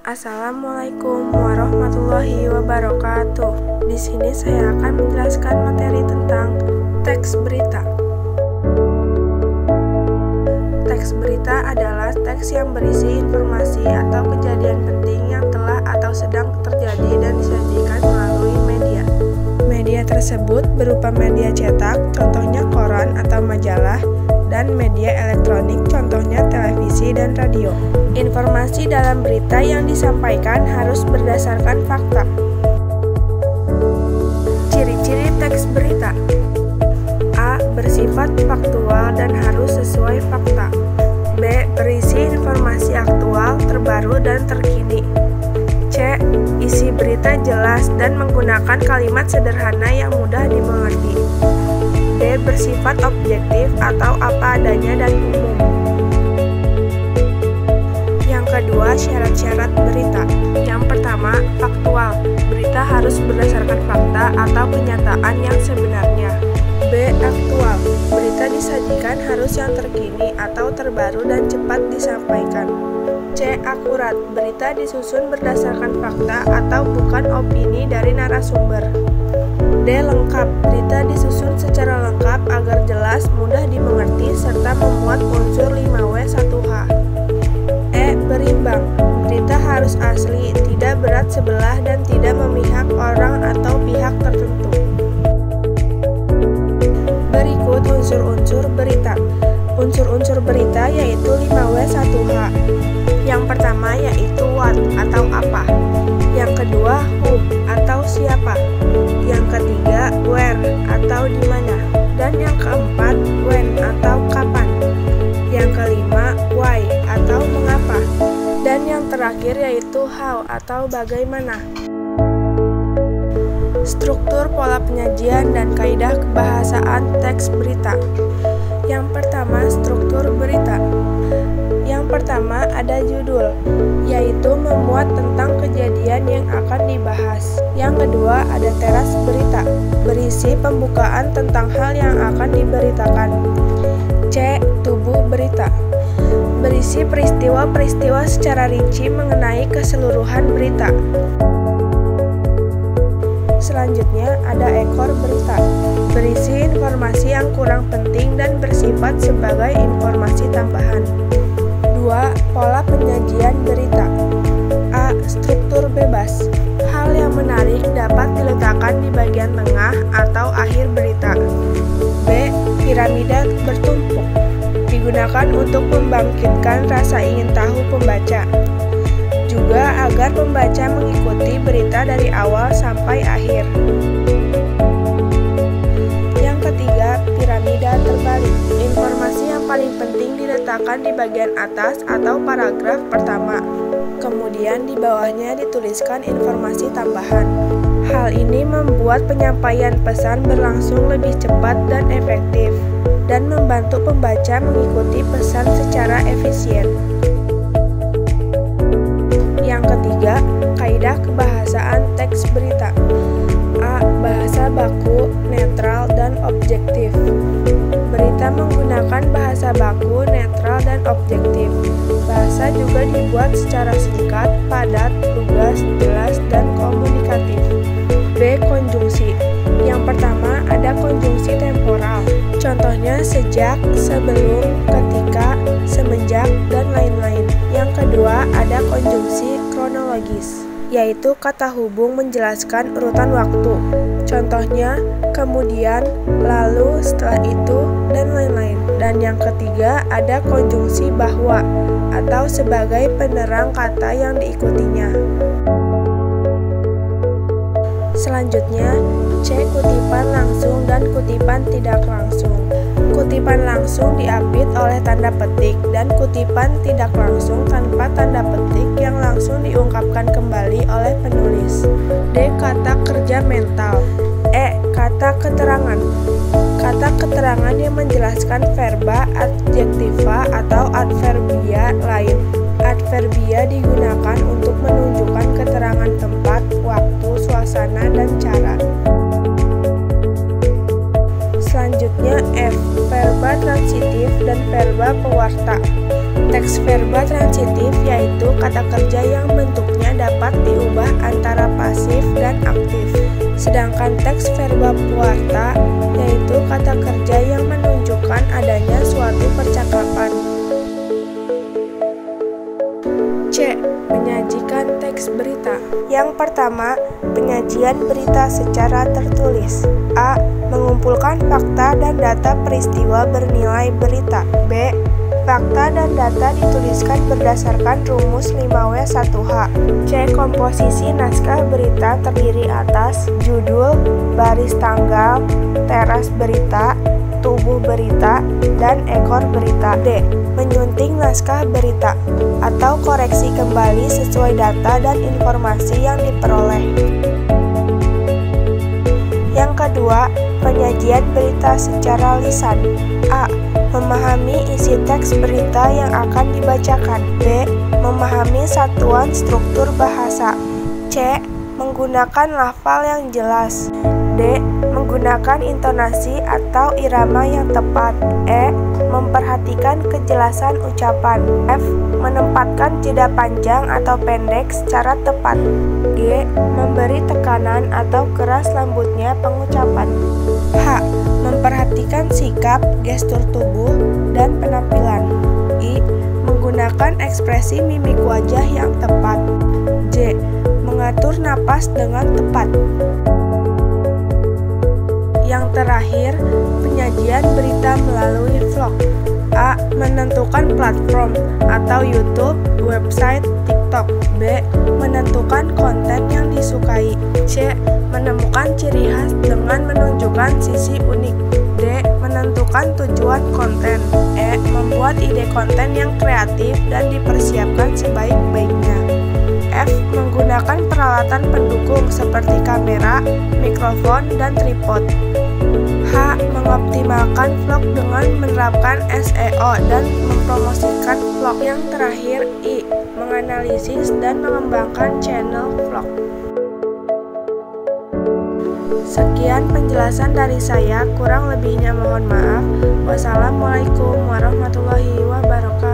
Assalamualaikum warahmatullahi wabarakatuh. Di sini saya akan menjelaskan materi tentang teks berita. Teks berita adalah teks yang berisi informasi atau kejadian penting yang telah atau sedang terjadi dan disajikan melalui media. Media tersebut berupa media cetak, contohnya koran atau majalah, dan media elektronik, contohnya televisi dan radio. Informasi dalam berita yang disampaikan harus berdasarkan fakta. Ciri-ciri teks berita: A. Bersifat faktual dan harus sesuai fakta. B. Berisi informasi aktual, terbaru, dan terkini. C. Isi berita jelas dan menggunakan kalimat sederhana yang mudah dimengerti. D. Bersifat objektif atau apa adanya dan umum. Yang kedua, syarat-syarat berita. Yang pertama, faktual. Berita harus berdasarkan fakta atau kenyataan yang sebenarnya. B. Aktual. Berita disajikan harus yang terkini atau terbaru dan cepat disampaikan. C. Akurat. Berita disusun berdasarkan fakta atau bukan opini dari narasumber. D. Lengkap. Berita disusun secara lengkap agar jelas, mudah dimengerti, serta memuat unsur 5W1H. E. Berimbang. Berita harus asli, tidak berat sebelah, dan tidak memihak orang atau pihak tertentu. Berikut unsur-unsur berita. Unsur-unsur berita yaitu 5W1H. Yang pertama yaitu what atau apa. Yang kedua who atau siapa. Yang ketiga where atau di mana. Dan yang keempat when atau kapan. Yang kelima why atau mengapa. Dan yang terakhir yaitu how atau bagaimana. Struktur, pola penyajian, dan kaidah kebahasaan teks berita. Yang pertama, struktur berita. Yang pertama ada judul, yaitu memuat tentang kejadian yang akan dibahas. Yang kedua ada teras berita, berisi pembukaan tentang hal yang akan diberitakan. C. Tubuh berita, berisi peristiwa-peristiwa secara rinci mengenai keseluruhan berita. Selanjutnya ada ekor berita, berisi informasi yang kurang penting dan bersifat sebagai informasi tambahan. 2. Pola penyajian berita. A. Struktur bebas. Hal yang menarik dapat diletakkan di bagian tengah atau akhir berita. B. Piramida bertumpuk. Digunakan untuk membangkitkan rasa ingin tahu pembaca. Juga agar pembaca mengikuti berita dari awal sampai akhir. Yang ketiga, piramida terbalik. Informasi yang paling penting diletakkan di bagian atas atau paragraf pertama. Kemudian di bawahnya dituliskan informasi tambahan. Hal ini membuat penyampaian pesan berlangsung lebih cepat dan efektif, dan membantu pembaca mengikuti pesan secara efisien. Yang ketiga, kaidah kebahasaan teks berita. A. Bahasa baku, netral, dan objektif. Berita menggunakan bahasa baku, netral, dan objektif. Bahasa juga dibuat secara singkat, padat, lugas, jelas, dan komunikatif. B. Konjungsi. Yang pertama ada konjungsi temporal. Contohnya sejak, sebelum, ketika, semenjak, dan lain-lain. Yang kedua ada konjungsi kronologis, yaitu kata hubung menjelaskan urutan waktu. Contohnya kemudian, lalu, setelah itu, dan lain-lain. Dan yang ketiga ada konjungsi bahwa atau sebagai penerang kata yang diikutinya. Selanjutnya, C. Kutipan langsung dan kutipan tidak langsung. Kutipan langsung diapit oleh tanda petik dan kutipan tidak langsung tanpa tanda petik yang langsung diungkapkan kembali oleh penulis. D. Kata kerja mental. E. Kata keterangan. Kata keterangan yang menjelaskan verba, adjektiva, atau adverbia lain. Adverbia digunakan untuk menunjukkan keterangan tempat, waktu, suasana, dan cara. Selanjutnya F. Verba transitif dan verba pewarta. Teks teks verba transitif yaitu kata kerja yang bentuknya dapat diubah antara pasif dan aktif. Sedangkan teks verba puarta yaitu kata kerja yang menunjukkan adanya suatu percakapan. C. Menyajikan teks berita. Yang pertama, penyajian berita secara tertulis. A. Mengumpulkan fakta dan data peristiwa bernilai berita. B. Fakta dan data dituliskan berdasarkan rumus 5W1H. C. Komposisi naskah berita terdiri atas judul, baris tanggal, teras berita, tubuh berita, dan ekor berita. D. Menyunting naskah berita atau koreksi kembali sesuai data dan informasi yang diperoleh. Yang kedua, penyajian berita secara lisan. A. Memahami isi teks berita yang akan dibacakan. B. Memahami satuan struktur bahasa. C. Menggunakan lafal yang jelas. D. Menggunakan intonasi atau irama yang tepat. E. Memperhatikan kejelasan ucapan. F. Menempatkan jeda panjang atau pendek secara tepat. G. Memberi tekanan atau keras lembutnya pengucapan. H. Memperhatikan sikap, gestur tubuh, dan penampilan. I. Menggunakan ekspresi mimik wajah yang tepat. J. Mengatur napas dengan tepat. Yang terakhir, penyajian berita melalui vlog. A. Menentukan platform atau YouTube, website, TikTok. B. Menentukan konten yang disukai. C. Menemukan ciri khas dengan menunjukkan sisi unik. D. Menentukan tujuan konten. E. Membuat ide konten yang kreatif dan dipersiapkan sebaik-baiknya. F. Menggunakan peralatan pendukung seperti kamera, mikrofon, dan tripod. H. Mengoptimalkan vlog dengan menerapkan SEO dan mempromosikan vlog. Yang terakhir, I. Menganalisis dan mengembangkan channel vlog. Sekian penjelasan dari saya, kurang lebihnya mohon maaf. Wassalamualaikum warahmatullahi wabarakatuh.